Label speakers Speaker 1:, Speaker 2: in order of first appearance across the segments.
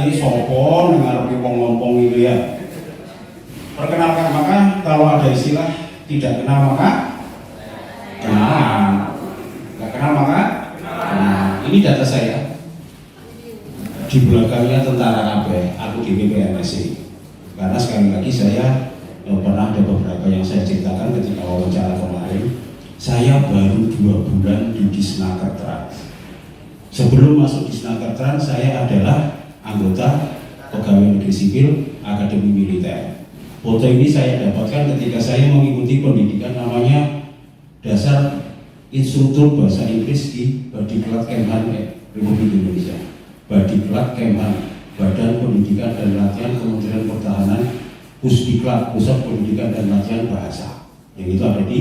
Speaker 1: ini sopo dengar ngomong ini ya. Perkenalkan, maka kalau ada istilah tidak kenal maka kenalan, nggak kenal maka nah, ini data saya di belakangnya tentara KB, aku di PNSI. Karena sekali lagi saya pernah ada beberapa yang saya ceritakan ketika wawancara kemarin. Saya baru 2 bulan di Disnakertran. Sebelum masuk Disnakertran, saya adalah anggota pegawai negeri sipil Akademi Militer. Foto ini saya dapatkan ketika saya mengikuti pendidikan namanya Dasar Instruktur Bahasa Inggris di Badiklat Kemhan Republik Indonesia. Badiklat Kemhan, Badan Pendidikan dan Latihan Kementerian Pertahanan, Pusdiklat, Pusat Pendidikan dan Latihan Bahasa, yang itu ada di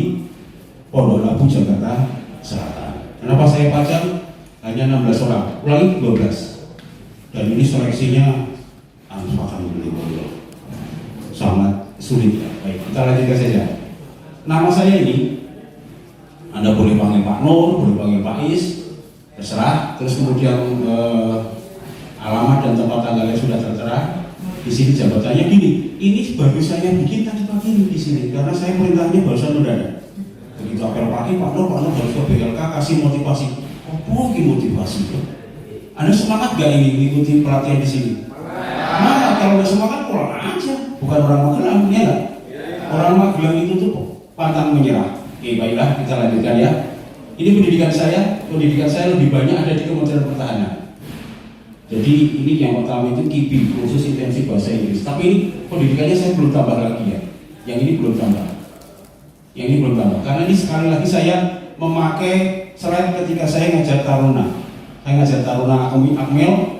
Speaker 1: Pondok Labu, Jakarta Selatan. Kenapa saya pajang hanya 16 orang, ulangi 12, dan ini seleksinya sangat sulit ya. Baik, kita lanjutkan saja. Nama saya ini Anda boleh panggil Pak Nur, boleh panggil Pak Is, terserah. Terus kemudian alamat dan tempat tanggalnya sudah tertera. Di sini jabatannya gini. Ini baru saya bikin tadi pagi di sini karena saya perintahnya barusan mendadak. Begitu apel pagi, Pak Nur harus ke BLK kasih motivasi. Oh, motivasi bro. Anda semangat gak ini mengikuti pelatihan di sini? Nah, kalau nggak semangat kurang aja. Bukan orang Magelang, ya nggak? Orang Magelang itu tuh pantang menyerah. Oke, baiklah kita lanjutkan ya. Ini pendidikan saya lebih banyak ada di Kementerian Pertahanan. Jadi ini yang pertama itu KIBI, khusus intensif bahasa Inggris. Tapi ini pendidikannya saya belum tambah lagi ya. Yang ini belum tambah. Karena ini sekali lagi saya memakai slide ketika saya ngajar taruna. Saya ngajar taruna Akmil,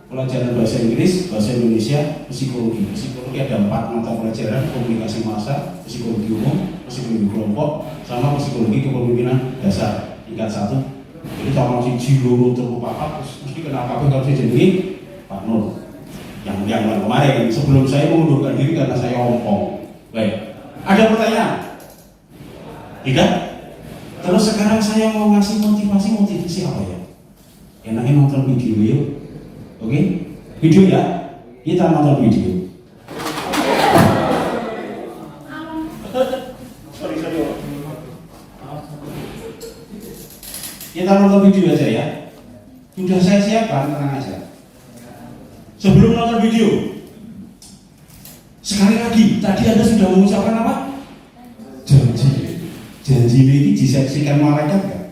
Speaker 1: pelajaran bahasa Inggris, bahasa Indonesia, psikologi. Psikologi ada 4 mata pelajaran: komunikasi massa, psikologi umum, psikologi kelompok, sama psikologi kepemimpinan dasar tingkat 1. Jadi kalau masih jiluru terlupa mesti kenal kabeh kalau saya jadi Pak Nur. Yang kemarin sebelum saya mengundurkan diri karena saya ompong. Baik, ada pertanyaan? Tidak? Terus sekarang saya mau ngasih motivasi apa ya? Enaknya nonton video yuk. Oke? Video ya? Kita nonton video. Sorry. Kita nonton video aja ya. Sudah saya siapkan, tenang aja. Sebelum nonton video, sekali lagi, tadi Anda sudah mengucapkan apa? Janji ini disaksikan malaikat kan?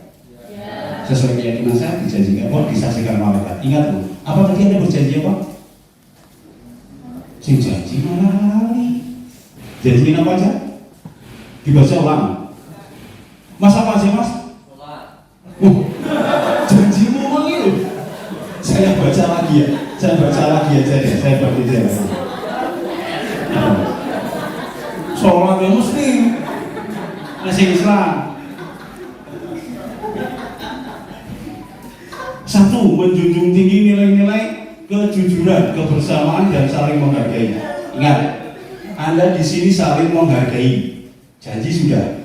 Speaker 1: Ya. Sesuai keyakinan saya dijanjikan, disaksikan malaikat. Ingat loh, apa tadi Anda berjanji apa? Sing janji malah lali. Janjiin apa aja? Dibaca ulang. Mas apa aja mas? Janjimu mengilu. Saya baca lagi ya. Saya baca lagi aja ya. Saya baca lagi. Sholat yang muslim. Masih Islam. 1. Menjunjung tinggi nilai-nilai kejujuran, kebersamaan dan saling menghargai. Ingat, Anda di sini saling menghargai. Janji sudah.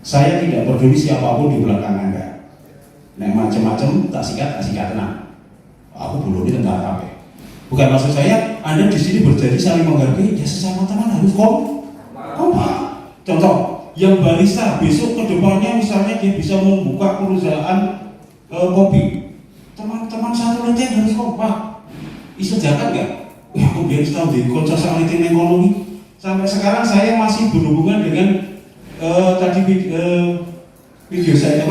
Speaker 1: Saya tidak peduli siapapun di belakang Anda. Nah, macam-macam tak sikat tenang. Aku belum di tentara apa? Bukan maksud saya Anda di sini berjanji saling menghargai. Ya sesama teman harus kompak. Contoh, yang barista besok ke depannya misalnya dia bisa membuka perusahaan kopi. Teman-teman satu aja harus kompak. Bisa jalan nggak? Ya aku biar tahu di konser salitin ekonomi. Sampai sekarang saya masih berhubungan dengan tadi video saya,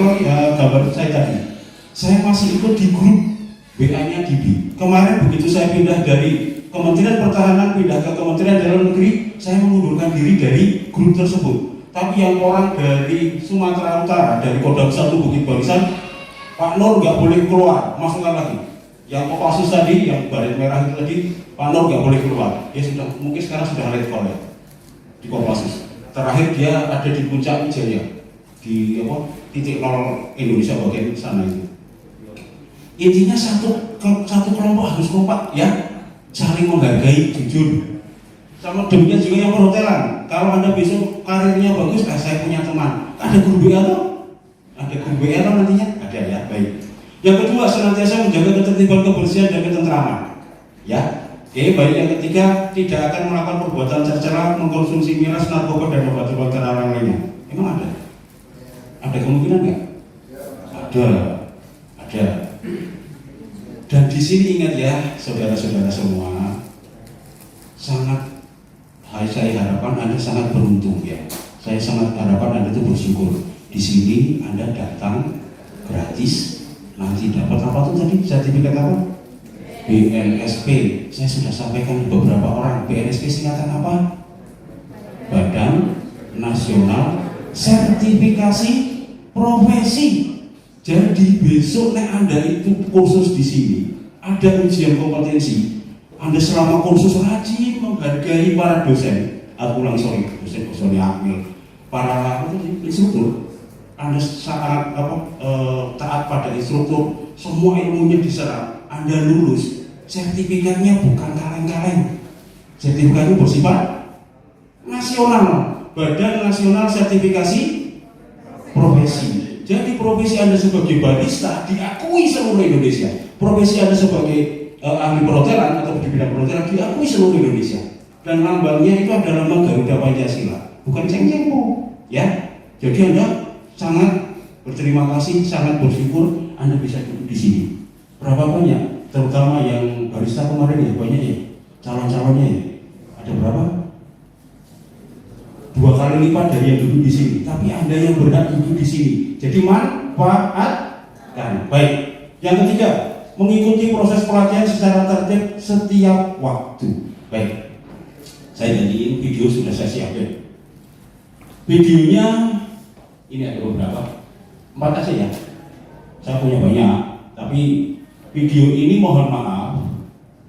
Speaker 1: gambar saya tadi. Saya masih ikut di grup WA-nya DB. Kemarin begitu saya pindah dari Kementerian Pertahanan pindah ke Kementerian Dalam Negeri, saya mengundurkan diri dari grup tersebut. Tapi yang orang dari Sumatera Utara, dari Kodam 1 Bukit Barisan, Pak Nur nggak boleh keluar, masukkan lagi. Yang Kopassus tadi, yang baret merah itu tadi, Pak Nur nggak boleh keluar. Dia sudah, mungkin sekarang sudah red call ya, di Kopassus. Terakhir dia ada di Puncak Wijaya, di titik 0 Indonesia bagian sana itu. Intinya satu kelompok harus kompak ya, saling menghargai, jujur. Sama demikian juga yang perhotelan. Kalau Anda besok karirnya bagus, saya punya teman. Ada guru BA atau? Ada guru BA atau nantinya? Ada ya, baik. Yang kedua, senantiasa menjaga ketertiban, kebersihan dan ketentraman. Ya, oke, baik. Yang ketiga, tidak akan melakukan perbuatan tercela, mengkonsumsi miras, narkoba, dan obat-obat terlarang lainnya. Emang ada? Ada kemungkinan nggak? Ada, ada. Dan di sini ingat ya, saudara-saudara semua, sangat saya harapkan Anda sangat beruntung ya. Saya sangat harapkan Anda itu bersyukur. Di sini Anda datang gratis, nanti dapat apa tuh tadi? Sertifikat apa? BNSP. Saya sudah sampaikan beberapa orang. BNSP singkatan apa? Badan Nasional Sertifikasi Profesi. Jadi besok Anda itu kursus di sini, ada ujian kompetensi. Anda selama kursus rajin menghargai para dosen, dosen amil, para instruktur. Anda sangat taat pada instruktur, semua ilmunya diserap. Anda lulus, sertifikatnya bukan kaleng-kaleng. Sertifikatnya bersifat nasional, Badan Nasional Sertifikasi Profesi. Jadi profesi Anda sebagai barista diakui seluruh Indonesia. Profesi Anda sebagai ahli perhotelan atau di bidang perhotelan diakui seluruh Indonesia. Dan lambangnya itu adalah lambang Garuda Pancasila, bukan ceng-cengpo, ya. Jadi Anda sangat berterima kasih, sangat bersyukur Anda bisa duduk di sini. Berapa banyak? Terutama yang barista kemarin ya, banyak ya. Calon-calonnya ya. Ada berapa? 2 kali lipat dari yang duduk di sini, tapi Anda yang berhak duduk di sini. Jadi manfaatkan. Baik. Yang ketiga, mengikuti proses pelatihan secara tertib setiap waktu. Baik. Saya janjiin video sudah saya siapin. Videonya ini ada beberapa, 4 aja ya. Saya punya banyak, tapi video ini mohon maaf,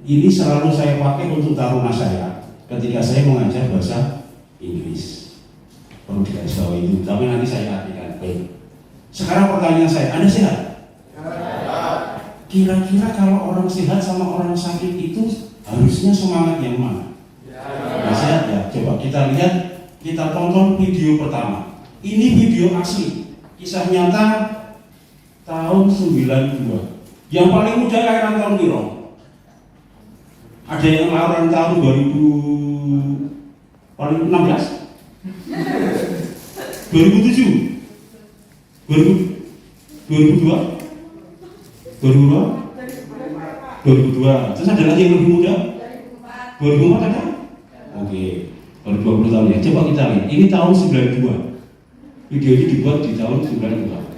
Speaker 1: ini selalu saya pakai untuk taruna saya ketika saya mengajar bahasa Inggris. Perlu dikasih tahu itu, tapi nanti saya artikan. Baik. Sekarang pertanyaan saya, Anda sehat? Kira-kira kalau orang sehat sama orang sakit itu harusnya semangat yang mana? Ya, sehat ya. Coba kita lihat, kita tonton video pertama. Ini video asli, kisah nyata tahun 92. Yang paling muda lahiran tahun piro? Ada yang lahiran tahun 2016? 2007? 2002? 2002? Terus ada lagi yang lebih muda? 2004 ada? Oke, baru 20 tahun ya. Coba kita lihat, ini tahun 92. Video ini dibuat di tahun 92.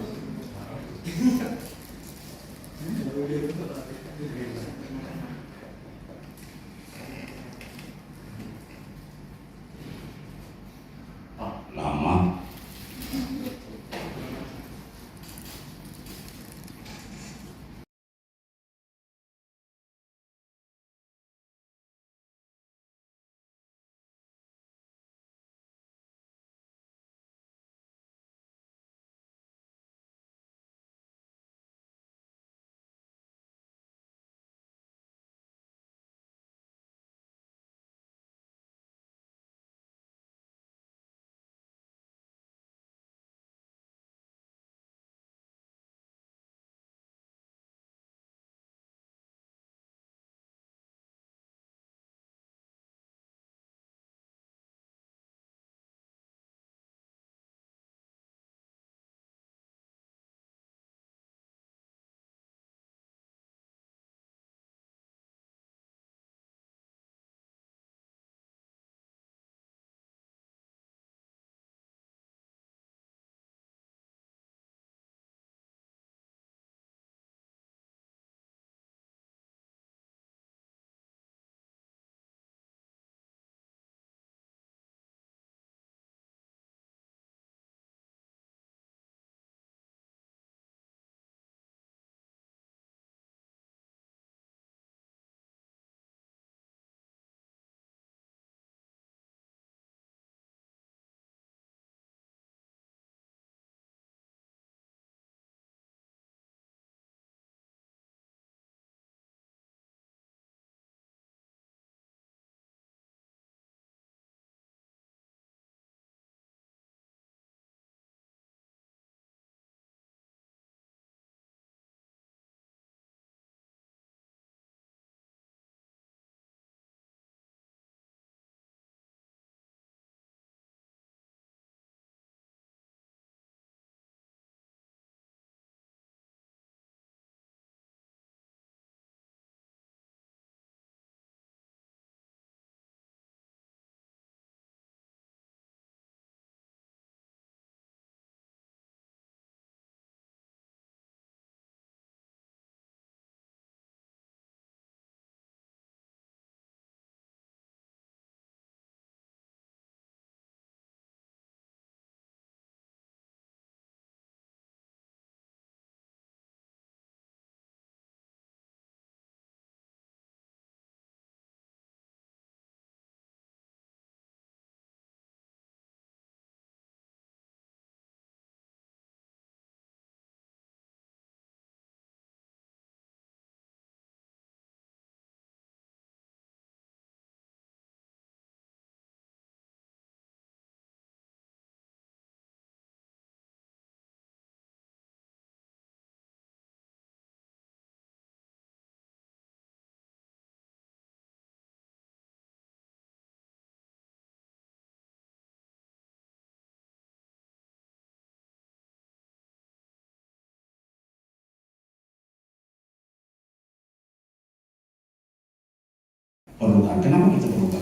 Speaker 1: perlukan. Kenapa kita perlukan?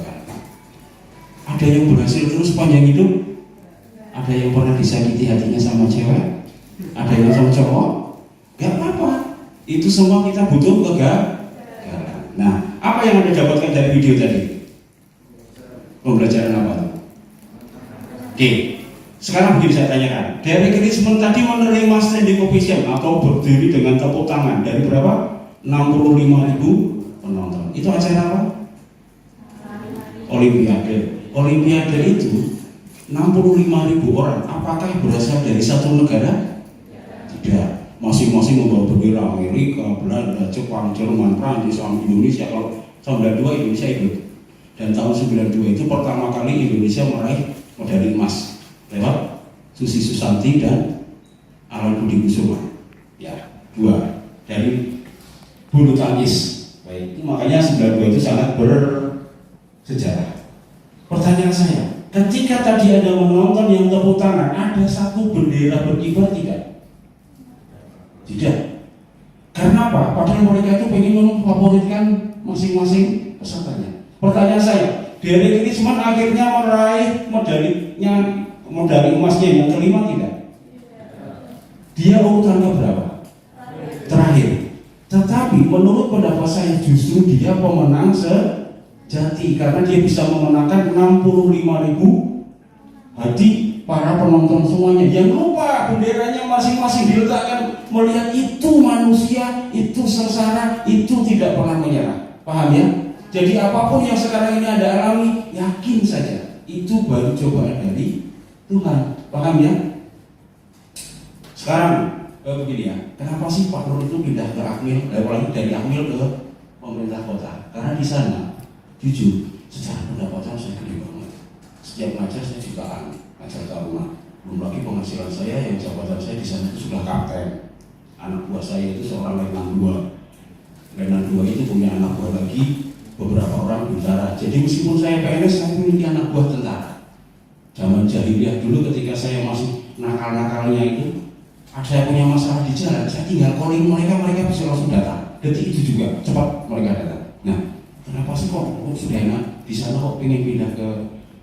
Speaker 1: Ada yang berhasil terus sepanjang hidup, ada yang pernah disakiti hatinya sama cewek, ada yang sama cowok, gak apa-apa. Itu semua kita butuh kegagalan. Nah, apa yang Anda dapatkan dari video tadi? Pembelajaran apa? Oke, sekarang begini saya tanyakan. Derek Richmond tadi menerima standing ovation atau berdiri dengan tepuk tangan dari berapa? 65.000 penonton. Itu acara apa? Olimpiade. Olimpiade itu 65.000 orang. Apakah berasal dari satu negara? Tidak. Masing-masing membawa bendera Amerika, Belanda, Jepang, Jerman, Prancis, Indonesia. Kalau tahun 92 Indonesia ikut. Dan tahun 92 itu pertama kali Indonesia meraih medali emas lewat Susi Susanti dan Alan Budi Kusuma. Ya, dua dari bulu tangkis. Baik, itu makanya 92 itu sangat bersejarah. Pertanyaan saya, ketika tadi ada menonton yang tepuk tangan, ada satu bendera berkibar tidak? Tidak. Karena apa? Padahal mereka itu pengen memfavoritkan masing-masing pesertanya. Pertanyaan saya, Derek Richmond akhirnya meraih medali emasnya yang kelima tidak? Dia urutannya berapa? Terakhir. Tetapi menurut pendapat saya justru dia pemenang sejati karena dia bisa memenangkan 65.000 hati para penonton semuanya. Yang lupa benderanya masing-masing diletakkan, melihat itu manusia, itu sengsara, itu tidak pernah menyerah. Paham ya? Jadi apapun yang sekarang ini Anda alami, yakin saja itu baru cobaan dari Tuhan. Paham ya? Sekarang begini ya, kenapa sih Pak Nur itu pindah ke Akmil, apalagi dari Akmil ke pemerintah kota? Karena di sana, jujur, secara pendapatan saya gede banget. Setiap ngajar saya jutaan, ngajar taruna. Belum lagi penghasilan saya yang jabatan saya di sana itu sudah kapten. Anak buah saya itu seorang letnan 2. Letnan 2 itu punya anak buah lagi, beberapa orang tentara. Jadi meskipun saya PNS, saya memiliki anak buah tentara. Zaman jahiliyah dulu ketika saya masih nakal-nakalnya itu, saya punya masalah di jalan, saya tinggal calling mereka bisa langsung datang. Detik itu juga cepat mereka datang. Nah, kenapa sih kok sudah enak di sana kok pengen pindah ke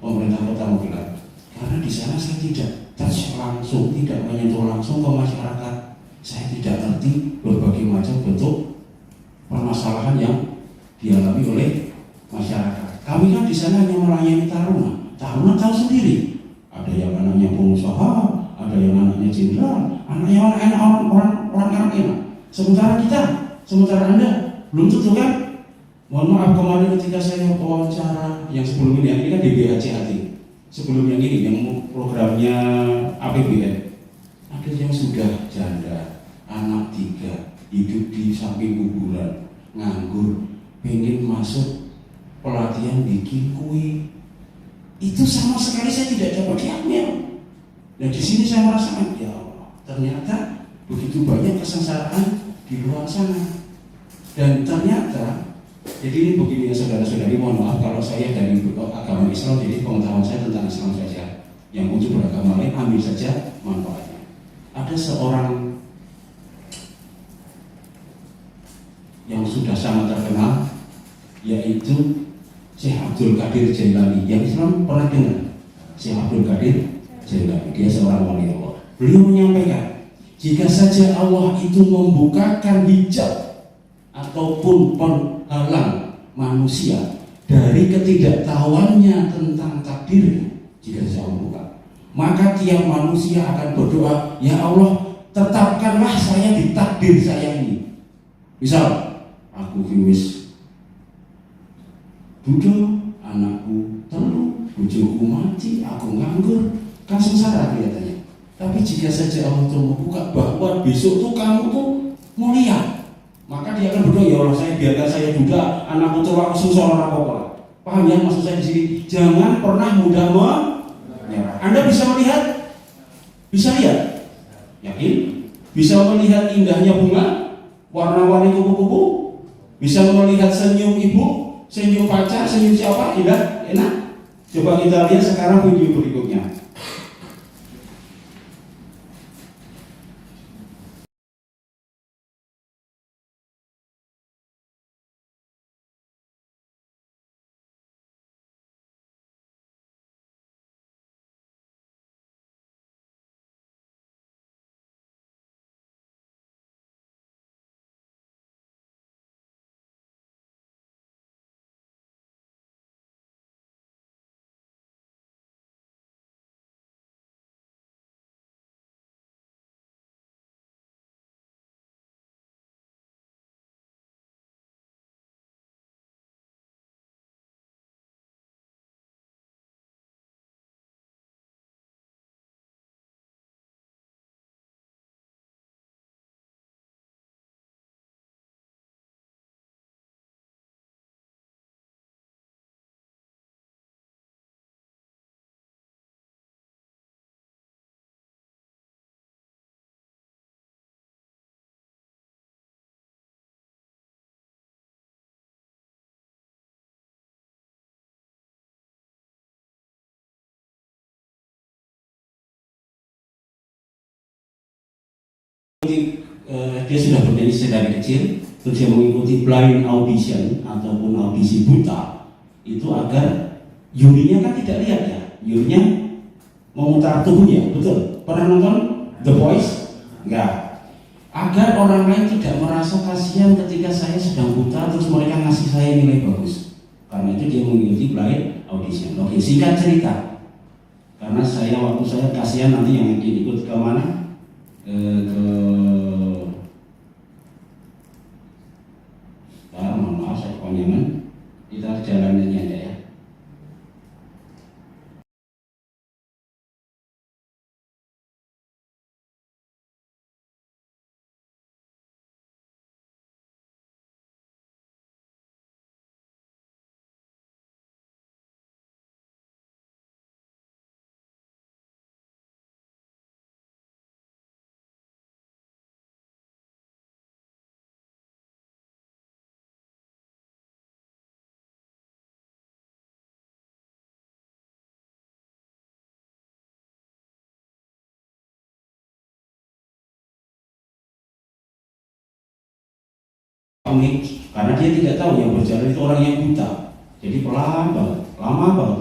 Speaker 1: pemerintah kota Magelang? Karena di sana saya tidak touch langsung, tidak menyentuh langsung ke masyarakat. Saya tidak ngerti berbagai macam bentuk permasalahan yang dialami oleh masyarakat. Kami kan di sana hanya melayani taruna. Taruna tahu sendiri. Ada yang anaknya pengusaha, ada yang anaknya jenderal, anaknya orang enak. Sementara Anda belum tentu kan? Mohon maaf kemarin ketika saya wawancara yang sebelum ini kan DBHCHT. Sebelum yang ini yang programnya APBN. Ada yang sudah janda, anak 3, hidup di samping kuburan, nganggur, pengen masuk pelatihan bikin kue. Itu sama sekali saya tidak dapat diambil. Dan di sini saya merasakan, ya Allah, ternyata begitu banyak kesengsaraan di luar sana. Dan ternyata, jadi ini begini ya saudara-saudari, mohon maaf kalau saya dari agama Islam, jadi pengetahuan saya tentang Islam saja. Yang untuk beragama lain ambil saja manfaatnya. Ada seorang yang sudah sangat terkenal, yaitu Syekh Abdul Qadir Jailani. Yang Islam pernah dengar Syekh Abdul Qadir Jailani, dia seorang wali Allah. Beliau menyampaikan, jika saja Allah itu membukakan hijab ataupun penghalang manusia dari ketidaktahuannya tentang takdirnya, jika saja membuka, maka tiap manusia akan berdoa, ya Allah, tetapkanlah saya di takdir saya ini. Misal, aku wis duduk, anakku telu, bojoku mati, aku nganggur, kan sengsara kelihatannya. Tapi jika saja Allah itu membuka bahwa besok tuh kamu tuh mulia, maka dia akan berdoa, ya Allah, saya biarkan saya duda, anakku tuh aku susah orang apa. Paham ya maksud saya di sini? Jangan pernah mudah menyerah. Anda bisa melihat, bisa lihat, yakin? Bisa melihat indahnya bunga, warna-warni kupu-kupu, bisa melihat senyum ibu, senyum pacar, senyum siapa, indah, enak. Coba kita lihat sekarang video berikutnya. Dia sudah bernyanyi dari kecil, terus dia mengikuti blind audition ataupun audisi buta itu agar jurinya kan tidak lihat ya, jurinya memutar tubuhnya, betul? Pernah nonton The Voice? Enggak. Agar orang lain tidak merasa kasihan ketika saya sedang buta terus mereka ngasih saya nilai bagus. Karena itu dia mengikuti blind audition. Oke, singkat cerita. Karena waktu saya kasihan nanti yang ikut ke mana? Mohon maaf saya kepanjangan. Kita jalan aja ya. Unik, karena dia tidak tahu yang berjalan itu orang yang buta. Jadi pelan banget, lama banget.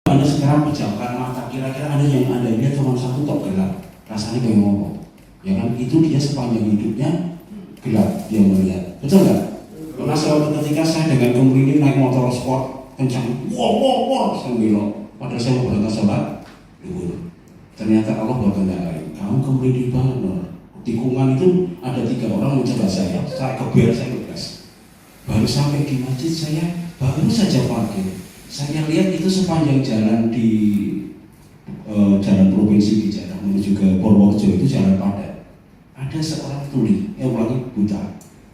Speaker 1: Anda sekarang pejamkan mata, kira-kira ada yang Anda lihat cuma satu tok gelap, rasanya kayak ngomong, ya kan? Itu dia sepanjang hidupnya gelap dia melihat, betul nggak? Karena suatu ketika saya dengan kemudian naik motor sport kencang, wow, saya belok, padahal saya mau berangkat sholat, ternyata Allah berkehendak lain. Kamu kemudian banget, loh. Tikungan itu ada 3 orang mencoba saya kebiar saya ngegas. Baru sampai di masjid saya baru saja parkir. Saya lihat itu sepanjang jalan di jalan provinsi di Jakarta menuju ke Purworejo itu jalan padat. Ada seorang tuli, orangnya buta,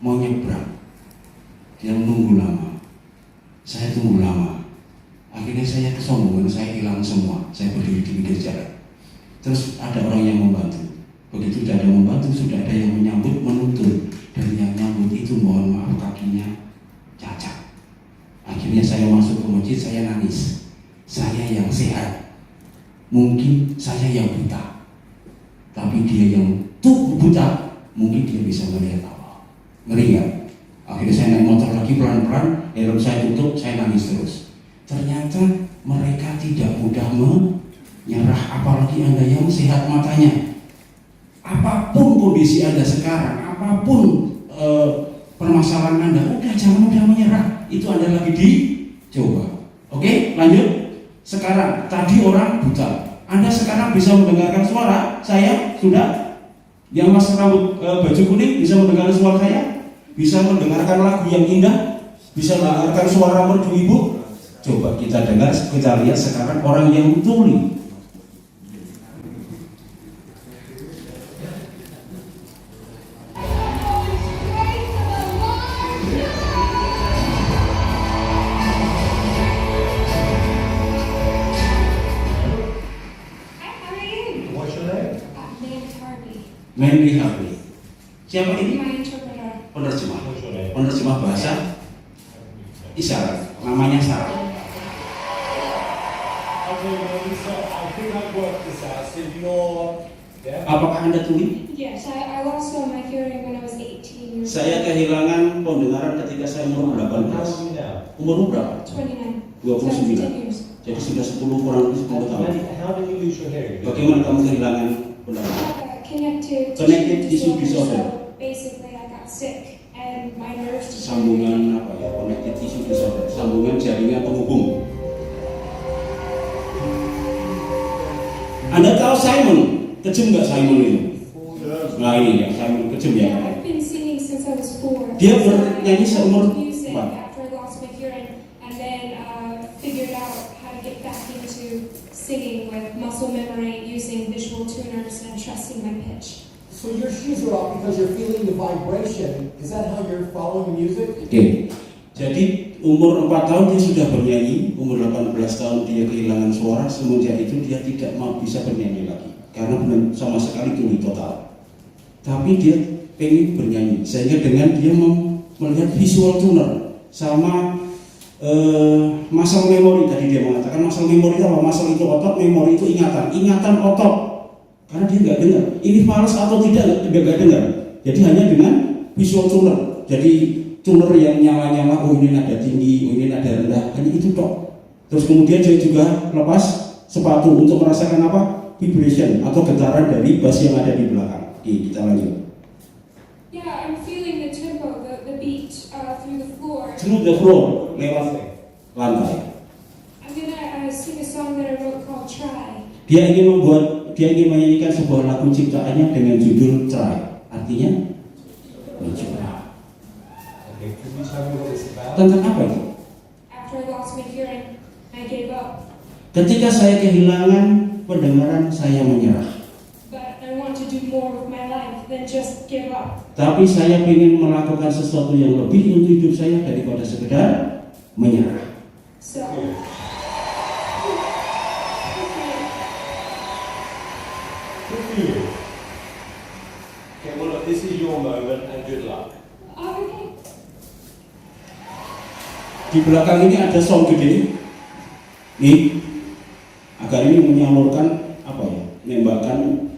Speaker 1: mau nyebrang. Dia menunggu lama. Saya tunggu lama. Akhirnya saya kesombongan, saya hilang semua. Saya berdiri di pinggir jalan. Terus ada orang yang membantu. Begitu sudah ada membantu, sudah ada yang menyambut, menuntun. Dan yang nyambut itu mohon maaf kakinya cacat. Akhirnya saya masuk ke masjid, saya nangis. Saya yang sehat, mungkin saya yang buta, tapi dia yang buta, mungkin dia bisa melihat Allah. Ngeri ya? Akhirnya saya naik motor lagi pelan-pelan, helm saya tutup, saya nangis terus. Ternyata mereka tidak mudah menyerah, apalagi Anda yang sehat matanya. Apapun kondisi Anda sekarang, apapun permasalahan Anda, udah jangan mudah menyerah. Itu Anda lagi dicoba. Oke, lanjut. Sekarang, tadi orang buta. Anda sekarang bisa mendengarkan suara saya, sudah? Yang mas rambut baju kuning bisa mendengar suara saya? Bisa mendengarkan lagu yang indah? Bisa mendengarkan suara merdu ibu? Coba kita dengar, kita lihat sekarang orang yang tuli. main di HP. Siapa ini?
Speaker 2: My interpreter.
Speaker 1: Penerjemah. Penerjemah bahasa isyarat. Namanya Sarah. Apakah Anda tuli?
Speaker 2: Yes, I lost all my hearing when I was 18 years
Speaker 1: Saya kehilangan pendengaran ketika saya umur 18. Umur berapa?
Speaker 2: 29.
Speaker 1: 29.
Speaker 2: 10 years.
Speaker 1: Jadi sudah 10 kurang lebih 10 tahun.
Speaker 3: How did you lose your hearing?
Speaker 1: Bagaimana kamu kehilangan pendengaran?
Speaker 2: Connective tissue
Speaker 1: disorder.
Speaker 2: So basically I got sick and my nerves
Speaker 1: Sambungan apa ya? Connective tissue disorder. Sambungan jaringan penghubung. Anda tahu Simon? Kejam nggak Simon itu? Nah ini ya, Simon kejam ya.
Speaker 2: Yeah, I've been singing since I was 4.
Speaker 1: Dia bernyanyi seumur
Speaker 2: music
Speaker 1: 4.
Speaker 2: after I lost my hearing and then figured out how to get back into singing with muscle memory, using visual tuners and trusting my pitch.
Speaker 3: So your shoes are off because you're feeling the vibration. Is that how you're following the music?
Speaker 1: Oke. Jadi umur 4 tahun dia sudah bernyanyi, umur 18 tahun dia kehilangan suara, semenjak itu dia tidak mau bisa bernyanyi lagi karena belum sama sekali tuli total. Tapi dia pengen bernyanyi, sehingga dengan dia melihat visual tuner sama muscle memory. Tadi dia mengatakan muscle memory itu apa? Muscle itu otot, memory itu ingatan otot. Karena dia nggak dengar, ini fals atau tidak nggak dengar. Jadi hanya dengan visual tuner. Jadi tuner yang nyala-nyala, oh ini nada tinggi, oh ini nada rendah, hanya itu tok. Terus kemudian dia juga lepas sepatu untuk merasakan apa? Vibration atau getaran dari bass yang ada di belakang. Oke, kita lanjut.
Speaker 2: Yeah, I'm feeling the tempo, the beat through the floor.
Speaker 1: Through the floor, lewat lantai.
Speaker 2: I'm gonna sing a song that I wrote called Try.
Speaker 1: Dia ingin menyanyikan sebuah lagu ciptaannya dengan judul Try. Artinya mencoba.
Speaker 3: Okay, can you tell me what it's about?
Speaker 1: Tentang apa itu?
Speaker 2: After I lost my hearing, I gave up.
Speaker 1: Ketika saya kehilangan pendengaran, saya menyerah.
Speaker 2: But I want to do more with my life than just give up.
Speaker 1: Tapi saya ingin melakukan sesuatu yang lebih untuk hidup saya daripada sekedar menyerah.
Speaker 2: So,
Speaker 3: Good for you. Okay, well look, this is your moment and good luck.
Speaker 2: okay.
Speaker 1: Di belakang ini ada sound gede. Nih, agar ini menyalurkan apa ya? Menembakkan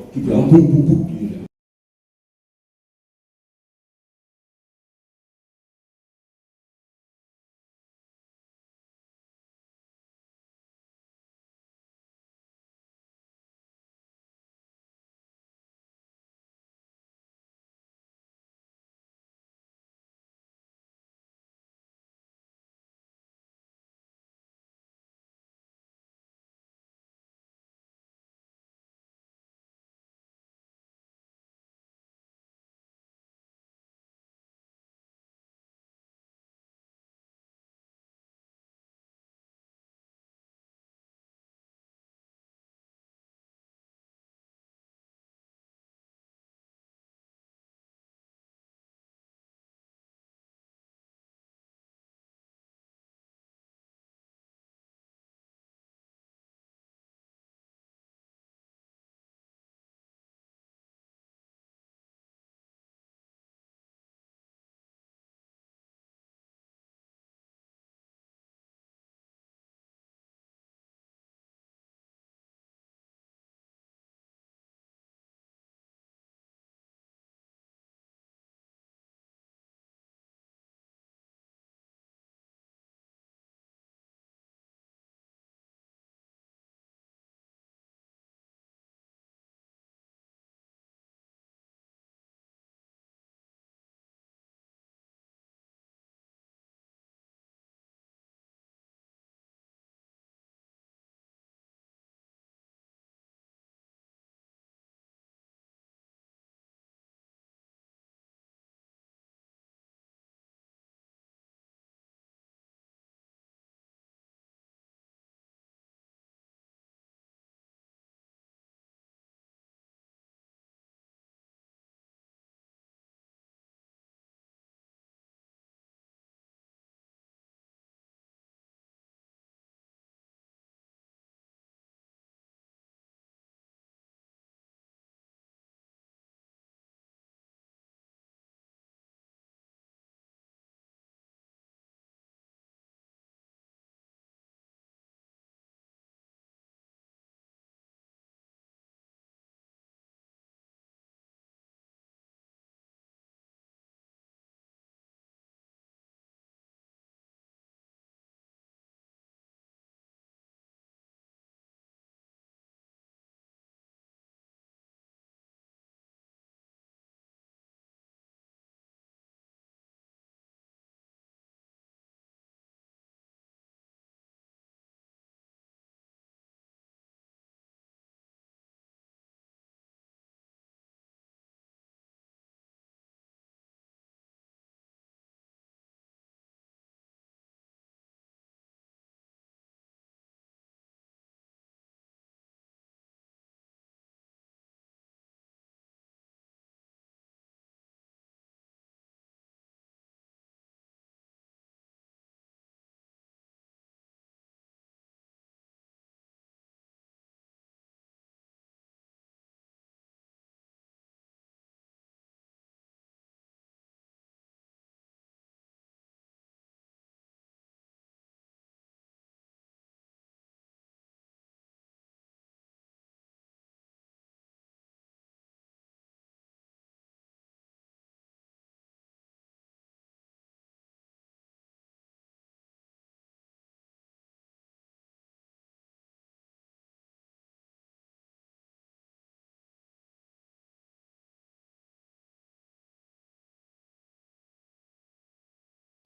Speaker 1: di belakang bum bum bum gitu.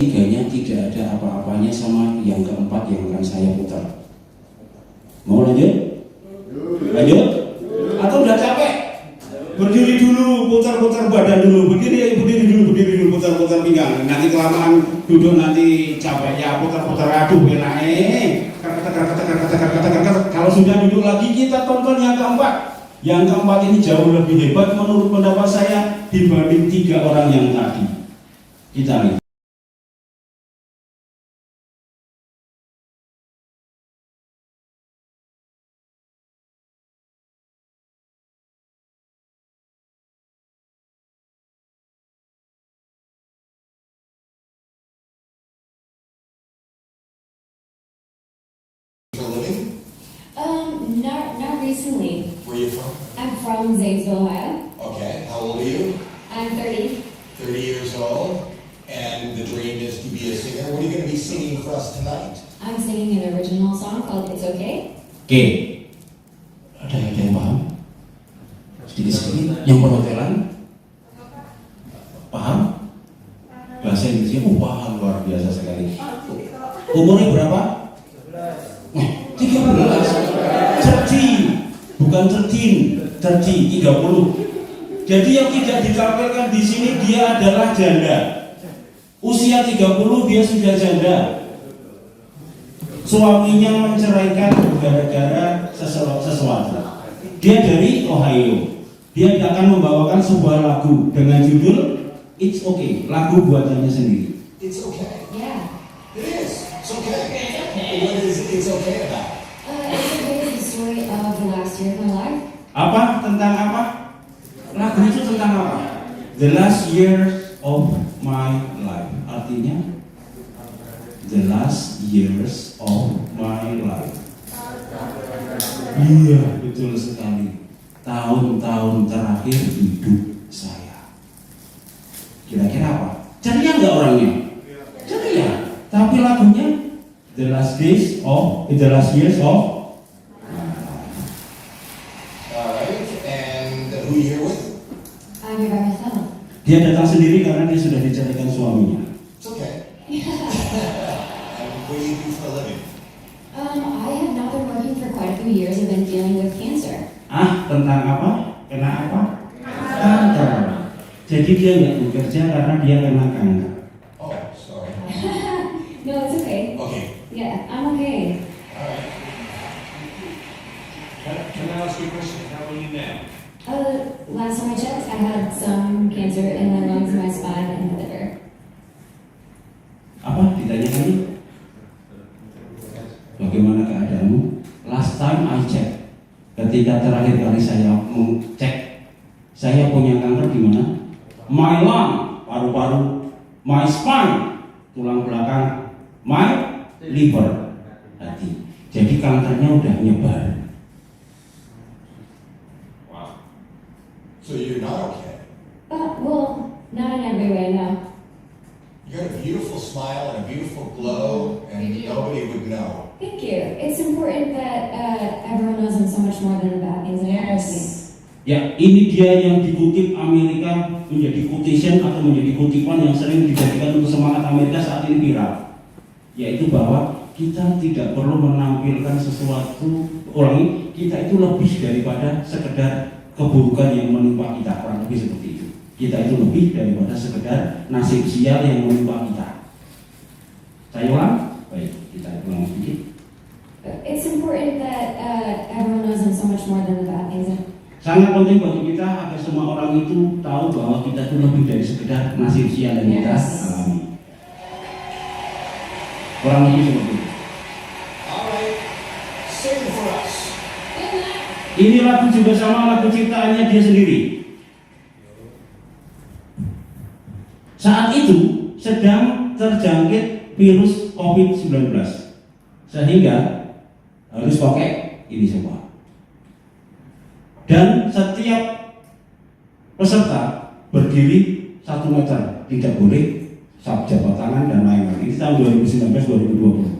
Speaker 1: Tiganya tidak ada apa-apanya sama yang keempat yang akan saya putar. Mau lanjut? Lanjut? Atau udah capek? Berdiri dulu, putar-putar badan dulu, berdiri dulu, putar-putar pinggang. Nanti kelamaan duduk nanti capek ya, putar-putar, aduh enak Kalau sudah duduk lagi kita tonton yang keempat. Yang keempat ini jauh lebih hebat menurut pendapat saya dibanding 3 orang yang tadi. Kita lihat.
Speaker 4: For a living?
Speaker 5: Not recently.
Speaker 4: Where are you from?
Speaker 5: I'm from Zanesville, Ohio.
Speaker 4: Okay. How old are you?
Speaker 5: I'm 30.
Speaker 4: 30 years old. And the dream is to be a singer. What are you going to be singing for us tonight?
Speaker 5: I'm singing an original song called It's Okay.
Speaker 1: Oke. Ada yang paham? Sedikit-sedikit. Yang perhotelan? Paham? Bahasa Inggrisnya paham, luar biasa sekali. Umurnya berapa? 13. 30. Bukan 13, 30. Jadi yang tidak ditampilkan di sini dia adalah janda. Usia 30 dia sudah janda. Suaminya menceraikan gara-gara sesuatu. Dia dari Ohio. Dia akan membawakan sebuah lagu dengan judul It's Okay. Lagu buatannya sendiri.
Speaker 4: It's okay.
Speaker 5: Yeah.
Speaker 4: It is. It's okay. What is it's okay about?
Speaker 5: It's Okay is the story of the last year of my life.
Speaker 1: Apa? Tentang apa? Lagu itu tentang apa? The last years of my life. Artinya the last years of my life. Iya, betul sekali. Tahun-tahun terakhir hidup saya. Kira-kira apa? Ceria nggak orangnya? Ceria. Tapi lagunya the last years of
Speaker 4: All right. And who are you here with?
Speaker 5: I'm here by myself.
Speaker 1: Dia datang sendiri karena dia sudah diceraikan suaminya.
Speaker 4: It's okay. And what do you do for a living?
Speaker 5: I have not been working for quite a few years. I've been dealing with cancer.
Speaker 1: Tentang apa? Kena apa? Kanker. Jadi dia nggak bekerja karena dia kena kanker.
Speaker 4: Oh, sorry.
Speaker 5: No, it's okay.
Speaker 4: Okay.
Speaker 5: Yeah, I'm okay.
Speaker 4: All right.
Speaker 3: Can I ask you a question? How are you now?
Speaker 5: Last time I checked, I had some cancer in my lungs, my spine, and my liver.
Speaker 1: Apa? Ditanya lagi? Bagaimana keadaanmu? Last time I check. Ketika terakhir kali saya mengcek, saya punya kanker di mana? My lung, paru-paru. My spine, tulang belakang. My liver, hati. Jadi kankernya udah nyebar.
Speaker 4: Wow. So you're not okay.
Speaker 5: Well, not in every way, no.
Speaker 4: You got a beautiful smile and a beautiful glow, and nobody would know.
Speaker 5: Thank you. It's important that everyone knows I'm so much more than the bad things that happen to me.
Speaker 1: Ya, ini dia yang dikutip Amerika menjadi quotation atau menjadi kutipan yang sering dijadikan untuk semangat Amerika saat ini viral. Yaitu bahwa kita tidak perlu menampilkan sesuatu orang, kita itu lebih daripada sekedar keburukan yang menimpa kita, kurang lebih seperti itu. Kita itu lebih daripada sekedar nasib sial yang menimpa kita. Saya ulang, baik, kita ulang sedikit.
Speaker 5: It's important that everyone knows I'm so much more than the bad things that
Speaker 1: Sangat penting bagi kita agar semua orang itu tahu bahwa kita itu lebih dari sekedar nasib sial yang kita alami. Kurang lebih seperti itu.
Speaker 4: All right. Sing for us.
Speaker 1: Ini lagu juga sama lagu ciptaannya dia sendiri. Saat itu sedang terjangkit virus COVID-19, sehingga harus pakai ini semua. Dan setiap peserta berdiri 1 meter, tidak boleh jabat tangan dan lain-lain. Ini tahun 2019-2020.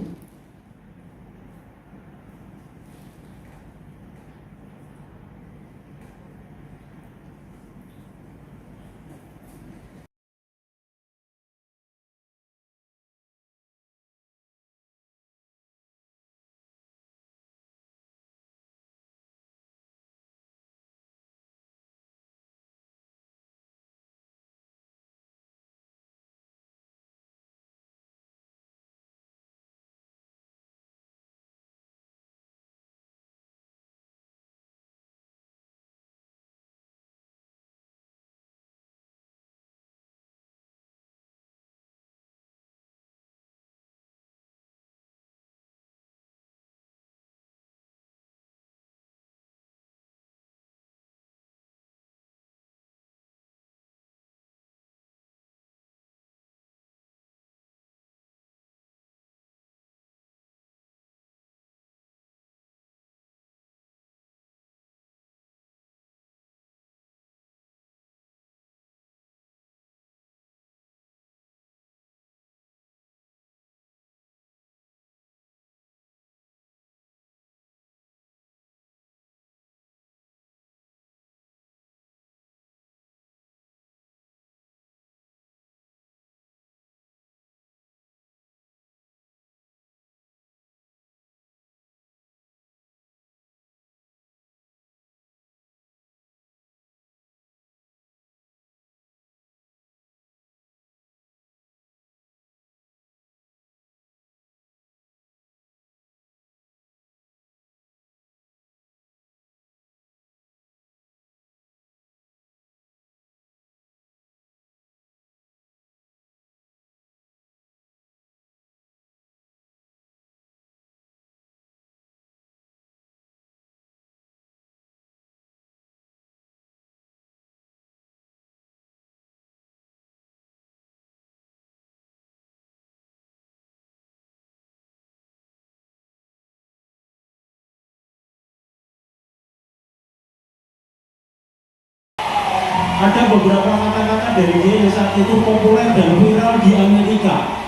Speaker 1: Ada beberapa kata-kata dari dia yang saat itu populer dan viral di Amerika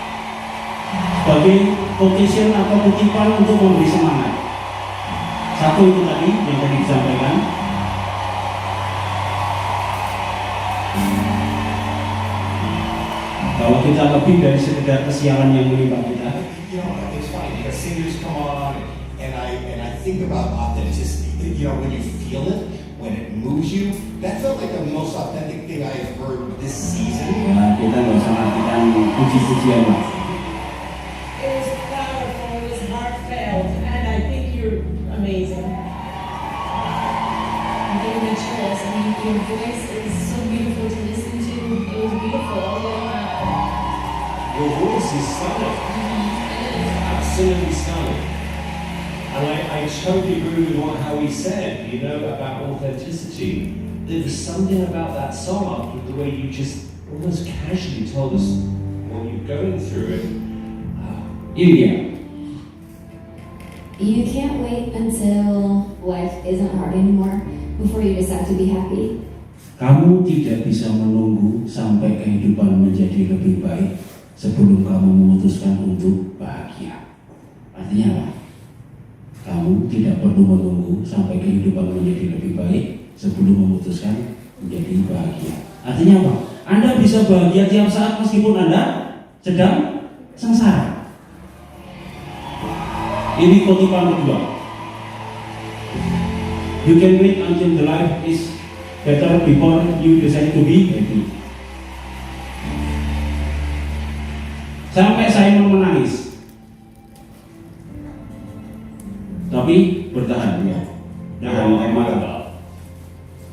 Speaker 1: sebagai quotation atau kutipan untuk memberi semangat. Satu itu tadi yang tadi disampaikan. Kalau kita lebih dari sekedar kesialan yang menimpa kita.
Speaker 4: You know, it's funny because singers come on and I think about authenticity. You know, when you feel it, when it moves you, that felt like the most authentic thing I have heard this season.
Speaker 1: Nah, kita nggak usah artikan puji-pujian lah.
Speaker 6: It was powerful, it was heartfelt, and I think you're amazing.
Speaker 5: I'm getting my chills. I mean, your voice is so beautiful to listen to. It was beautiful all the way around.
Speaker 3: Your voice is stunning. Absolutely stunning. And I totally agree with how he said, you know, about authenticity. There was something about that song after the way you just almost casually told us what you're going through.
Speaker 1: Ini dia.
Speaker 5: You can't wait until life isn't hard anymore before you decide to be happy.
Speaker 1: Kamu tidak bisa menunggu sampai kehidupan menjadi lebih baik sebelum kamu memutuskan untuk bahagia. Artinya apa? Kamu tidak perlu menunggu sampai kehidupan menjadi lebih baik sebelum memutuskan menjadi bahagia. Artinya apa? Anda bisa bahagia tiap saat meskipun Anda sedang sengsara. Ini kutipan kedua. You can wait until the life is better before you decide to be happy. Sampai saya mau menangis, tapi bertahan ya. Jangan air mata.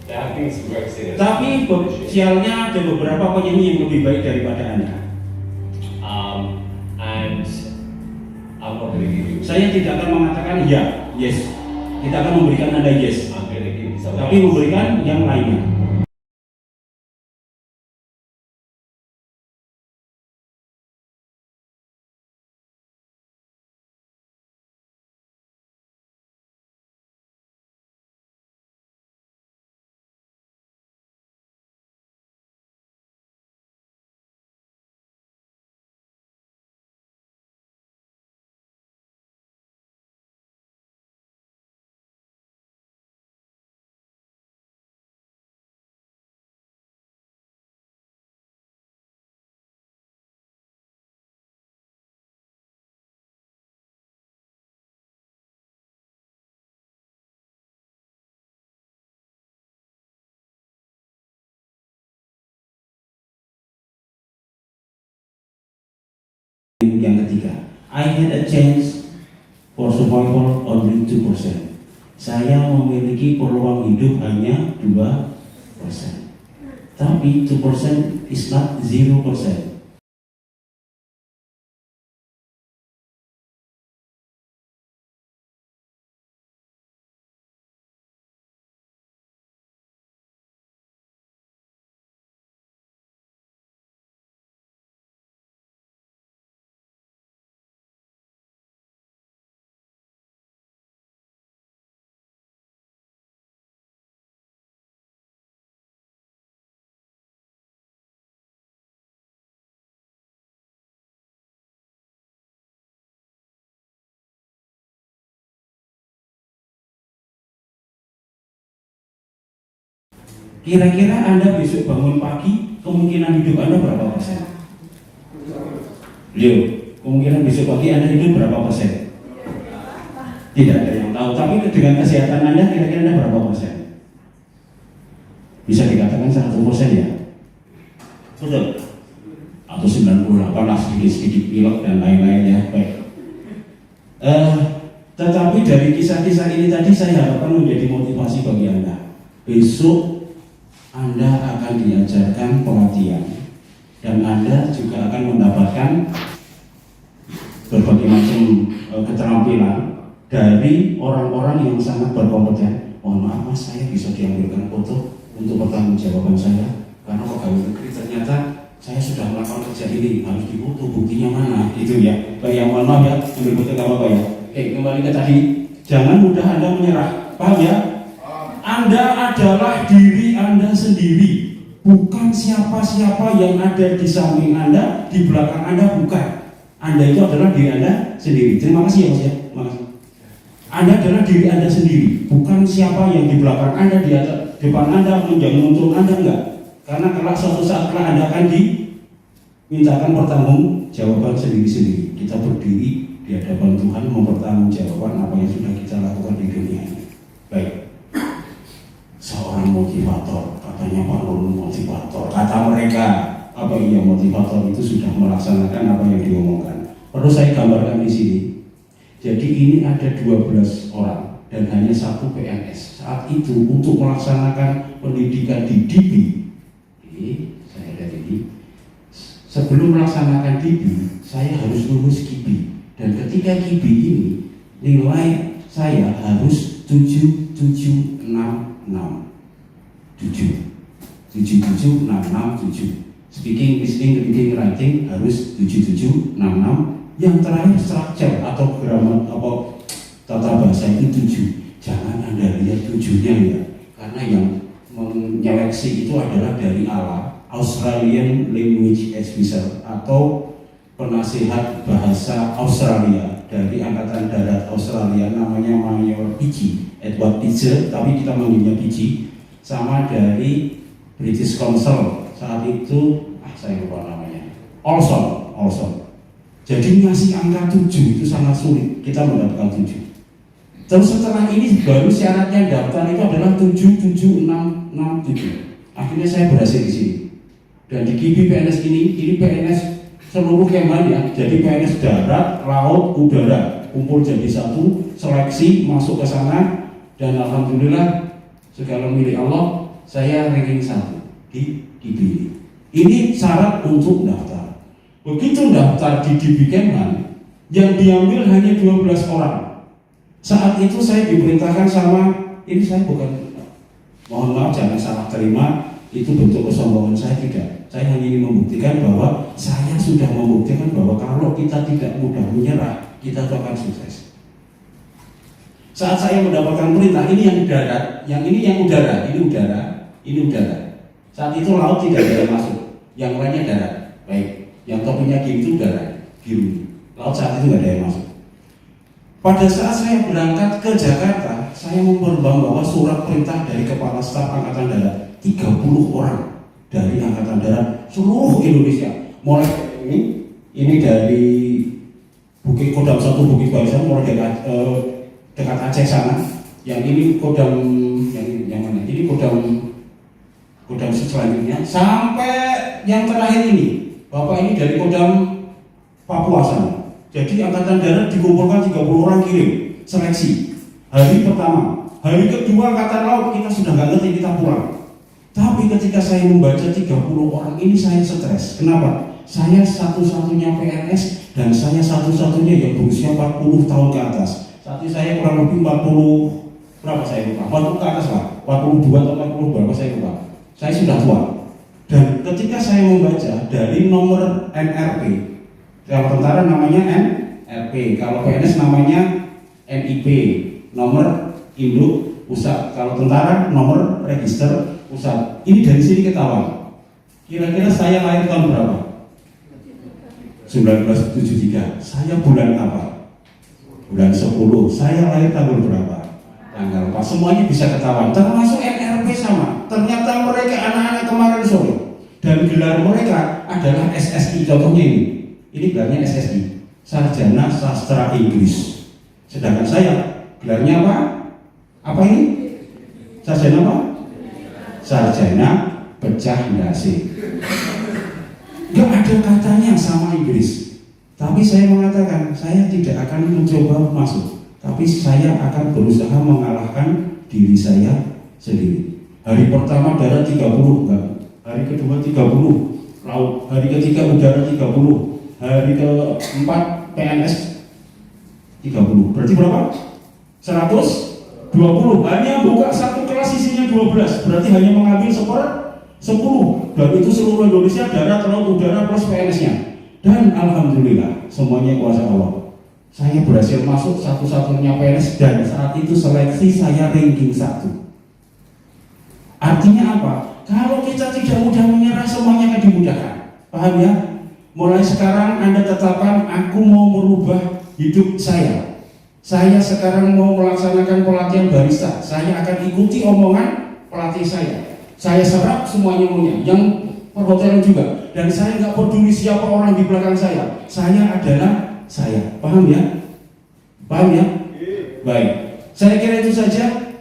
Speaker 3: There have been some great singers.
Speaker 1: Tapi sialnya ada beberapa penyanyi yang lebih baik daripada Anda.
Speaker 3: And I'm not going to give you.
Speaker 1: Saya tidak akan mengatakan ya, yes. Kita akan memberikan Anda yes,
Speaker 3: I'm going to give you something.
Speaker 1: tapi memberikan yang lainnya. Yang ketiga, I had a chance for survival only 2%. Saya memiliki peluang hidup hanya 2%. Tapi 2% is not 0%. Kira-kira Anda besok bangun pagi, kemungkinan hidup Anda berapa persen? Leo, kemungkinan besok pagi Anda hidup berapa persen? Tidak ada yang tahu, tapi dengan kesehatan Anda kira-kira Anda berapa persen? Bisa dikatakan 100% ya? Betul? Atau 98 lah, sedikit-sedikit pilek dan lain-lainnya. Baik. Tetapi dari kisah-kisah ini tadi saya harapkan menjadi motivasi bagi Anda. Besok Anda akan diajarkan pelatihan dan Anda juga akan mendapatkan berbagai macam keterampilan dari orang-orang yang sangat berkompeten. Mohon maaf Mas, saya bisa diambilkan foto untuk pertanggungjawaban saya karena pegawai negeri ternyata saya sudah melakukan kerja ini, harus difoto, buktinya mana, gitu ya. Baik, yang mohon maaf ya, ambil foto gak apa-apa ya. Oke, kembali ke tadi, jangan mudah Anda menyerah, paham ya? Anda adalah diri Anda sendiri. Bukan siapa-siapa yang ada di samping Anda, di belakang Anda, bukan. Anda itu adalah diri Anda sendiri. Terima kasih ya Mas ya. Terima kasih. Anda adalah diri Anda sendiri, bukan siapa yang di belakang Anda, di atas, depan Anda, menjaga untuk Anda, enggak. Karena kelak suatu saat Anda akan dimintakan pertanggungjawaban sendiri-sendiri. Kita berdiri di hadapan Tuhan mempertanggungjawabkan apa yang sudah kita lakukan di dunia ini. Baik. Seorang motivator, katanya Pak Nur motivator. Kata mereka, apa iya motivator itu sudah melaksanakan apa yang diomongkan. Perlu saya gambarkan di sini. Jadi ini ada 12 orang dan hanya 1 PNS. Saat itu untuk melaksanakan pendidikan di DIB, ini saya lihat ini. Sebelum melaksanakan DIB, saya harus lulus KIBI. Dan ketika KIBI ini nilai saya harus 7766. 77667. Speaking, listening, reading, writing harus 7766. Yang terakhir structure atau grammar atau tata bahasa itu 7. Jangan Anda lihat 7-nya ya, karena yang menyeleksi itu adalah dari ALA, Australian Language Advisor, atau penasihat bahasa Australia dari Angkatan Darat Australia, namanya Mayor PG Edward Pitzer, tapi kita manggilnya PG. Sama dari British Council saat itu, saya lupa namanya, Olson. Jadi ngasih angka 7 itu sangat sulit, kita mendapatkan 7. Terus setelah ini baru syaratnya daftar itu adalah 77667. Akhirnya saya berhasil di sini. Dan di KIBI PNS ini PNS seluruh Kemhan ya, jadi PNS darat, laut, udara, kumpul jadi satu, seleksi masuk ke sana, dan alhamdulillah segala milik Allah, saya ranking 1 di KIBI ini. Ini syarat untuk daftar. Begitu daftar di DIB Kemhan, yang diambil hanya 12 orang. Saat itu saya diperintahkan sama, ini saya bukan, mohon maaf jangan salah terima, itu bentuk kesombongan saya, tidak. Saya hanya ingin membuktikan bahwa saya sudah membuktikan bahwa kalau kita tidak mudah menyerah, kita akan sukses. Saat saya mendapatkan perintah, ini yang darat, yang ini yang udara, ini udara. Saat itu laut tidak ada yang masuk, yang lainnya darat. Baik, yang topinya gini itu udara, biru. Laut saat itu tidak ada yang masuk. Pada saat saya berangkat ke Jakarta, saya membawa surat perintah dari Kepala Staf Angkatan Darat, 30 orang dari Angkatan Darat seluruh Indonesia. Mulai ini dari Bukit Kodam 1 Bukit Barisan, mulai dekat Aceh sana. Yang ini Kodam yang mana? Ini Kodam selanjutnya sampai yang terakhir ini. Bapak ini dari Kodam Papua sana. Jadi Angkatan Darat dikumpulkan 30 orang kirim seleksi. Hari pertama, hari kedua Angkatan Laut kita sudah nggak ngerti, kita pulang. Tapi ketika saya membaca 30 orang ini saya stres. Kenapa? Saya satu-satunya PNS dan saya satu-satunya yang berusia 40 tahun ke atas. Saat ini saya kurang lebih 40 berapa saya lupa. 40 ke atas lah. 42 atau 40 berapa saya lupa. Saya sudah tua. Dan ketika saya membaca dari nomor NRP, kalau tentara namanya NRP, kalau PNS namanya NIP, nomor induk pusat. Kalau tentara nomor register pusat. Ini dari sini ketahuan. Kira-kira saya lahir tahun berapa? 1973. Saya bulan apa? Bulan 10. Saya lahir tahun berapa? Tanggal 4. Semuanya bisa ketahuan. Termasuk NRP sama. Ternyata mereka anak-anak kemarin sore. Dan gelar mereka adalah SSI. Contohnya ini. Ini gelarnya SSI, Sarjana Sastra Inggris. Sedangkan saya gelarnya apa? Apa ini? Sarjana apa? Sarjana Pecah Ndase. Gak ada katanya sama Inggris. Tapi saya mengatakan saya tidak akan mencoba masuk, tapi saya akan berusaha mengalahkan diri saya sendiri. Hari pertama darat 30, enggak. Hari kedua 30, laut. Hari ketiga udara 30. Hari keempat PNS 30. Berarti berapa? 120. Hanya buka satu kelas isinya 12. Berarti hanya mengambil 10. Dan itu seluruh Indonesia, darat, laut, udara plus PNS-nya. Dan alhamdulillah semuanya kuasa Allah. Saya berhasil masuk satu-satunya PNS dan saat itu seleksi saya ranking 1. Artinya apa? Kalau kita tidak mudah menyerah, semuanya akan dimudahkan. Paham ya? Mulai sekarang Anda tetapkan, aku mau merubah hidup saya. Saya sekarang mau melaksanakan pelatihan barista. Saya akan ikuti omongan pelatih saya. Saya serap semuanya maunya, yang perhotelan juga. Dan saya nggak peduli siapa orang di belakang saya. Saya adalah saya. Paham ya? Paham ya? Baik. Saya kira itu saja.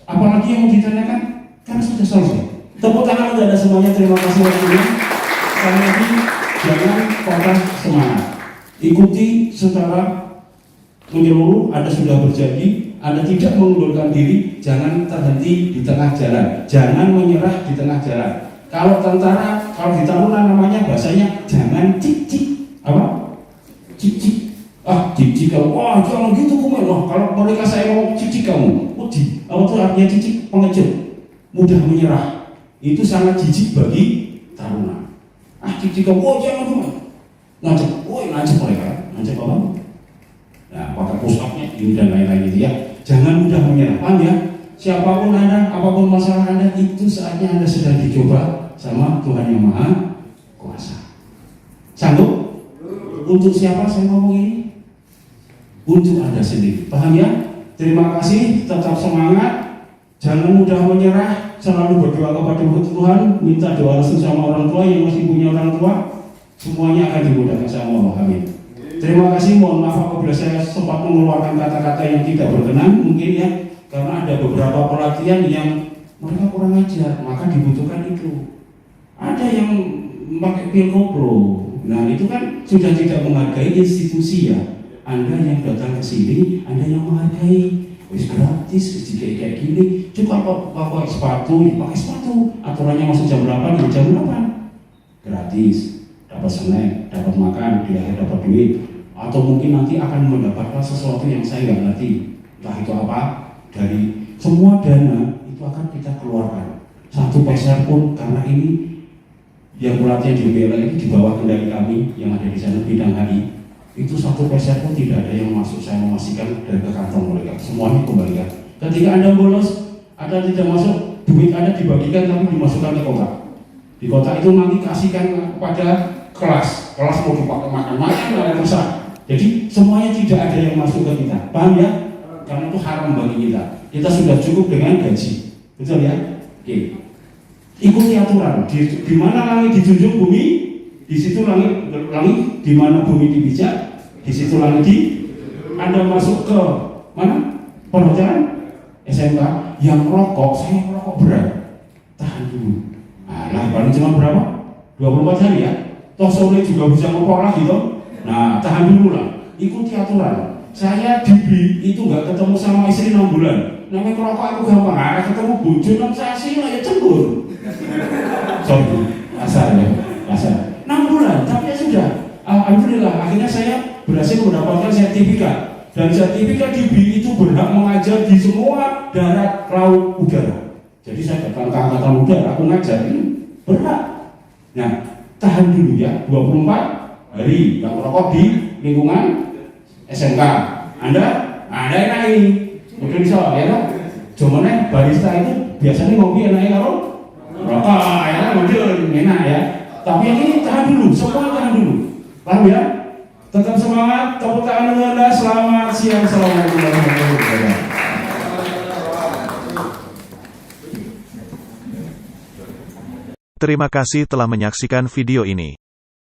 Speaker 1: Apalagi yang mau ditanyakan? Karena sudah selesai. Tepuk tangan untuk Anda semuanya. Terima kasih waktunya. Sekali lagi, jangan patah semangat. Ikuti secara menyeluruh. Anda sudah berjanji, Anda tidak mengundurkan diri. Jangan terhenti di tengah jalan. Jangan menyerah di tengah jalan. Kalau tentara, kalau di Taruna namanya bahasanya jangan cik-cik. Apa? Cik-cik. Ah, cik-cik kamu. Wah, jangan gitu komen. Wah, kalau mereka saya mau cik-cik kamu. Apa itu artinya cicik? Pengecut, mudah menyerah. Itu sangat jijik bagi Taruna. Ah, cicik kamu, oh jangan dulu. Ngajak, ngajak mereka, ngajak apa? Nah, pakai push-up-nya ini dan lain-lain itu ya. Jangan mudah menyerah, paham ya? Siapapun Anda, apapun masalah Anda, itu saatnya Anda sedang dicoba sama Tuhan Yang Maha Kuasa. Sanggup? Untuk siapa saya ngomong ini? Untuk Anda sendiri, paham ya? Terima kasih, tetap semangat, jangan mudah menyerah, selalu berdoa kepada Tuhan, minta doa restu sama orang tua yang masih punya orang tua, semuanya akan dimudahkan sama Allah. Amin. Terima kasih, mohon maaf apabila saya sempat mengeluarkan kata-kata yang tidak berkenan, mungkin ya, karena ada beberapa pelatihan yang mereka kurang ajar, maka dibutuhkan itu. Ada yang pakai pil koplo, nah itu kan sudah tidak menghargai institusi ya. Anda yang datang ke sini, Anda yang menghargai, wis gratis, kayak gini, cukup pakai sepatu, pakai sepatu, aturannya masuk jam 8, ya jam 8, gratis, dapat snack, dapat makan, di akhir dapat duit, atau mungkin nanti akan mendapatkan sesuatu yang saya nggak ngerti, entah itu apa, dari semua dana itu akan kita keluarkan, 1 peser pun, karena ini yang pelatihan di UBL itu di bawah kendali kami yang ada di sana bidang HI. Itu 1 peser pun tidak ada yang masuk, saya memastikan dari ke kantong mereka, semuanya kembalikan. Ketika Anda bolos, Anda tidak masuk, duit Anda dibagikan tapi dimasukkan ke kotak. Di kotak itu nanti kasihkan kepada kelas mau dipakai makan nggak ada. Jadi semuanya tidak ada yang masuk ke kita, paham ya? Karena itu haram bagi kita. Kita sudah cukup dengan gaji, betul ya? Oke. Ikuti aturan. Di mana langit dijunjung bumi, di situ langit di mana bumi dipijak, di situ langit di. Anda masuk ke mana? Perhotelan SMK yang rokok, saya merokok berat. Tahan dulu. Nah, paling cuma berapa? 24 hari ya. Toh sore juga bisa ngopor lagi toh. Nah, tahan dulu lah. Ikuti aturan. Saya di itu nggak ketemu sama istri 6 bulan. Namanya merokok aku gampang. Nah, ketemu bojo 6 sasi lah ya cembur. Sorry, kasar ya, kasar. 6 bulan, tapi ya sudah. Alhamdulillah, akhirnya saya berhasil mendapatkan sertifikat. Dan sertifikat di BI itu berhak mengajar di semua darat, laut, udara. Jadi saya datang ke angkatan udara, aku ngajar ini berhak. Nah, tahan dulu ya, 24 hari yang merokok di lingkungan SMK. Anda enak ini, mungkin bisa ya kan? Cuman barista itu biasanya ngopi enaknya kalau rokok, ya mungkin enak ya. Tapi yang ini tahan dulu, semua tahan dulu. Paham ya? Tetap semangat, tepuk tangan untuk Anda. Selamat siang, assalamualaikum warahmatullahi wabarakatuh.
Speaker 7: Terima kasih telah menyaksikan video ini.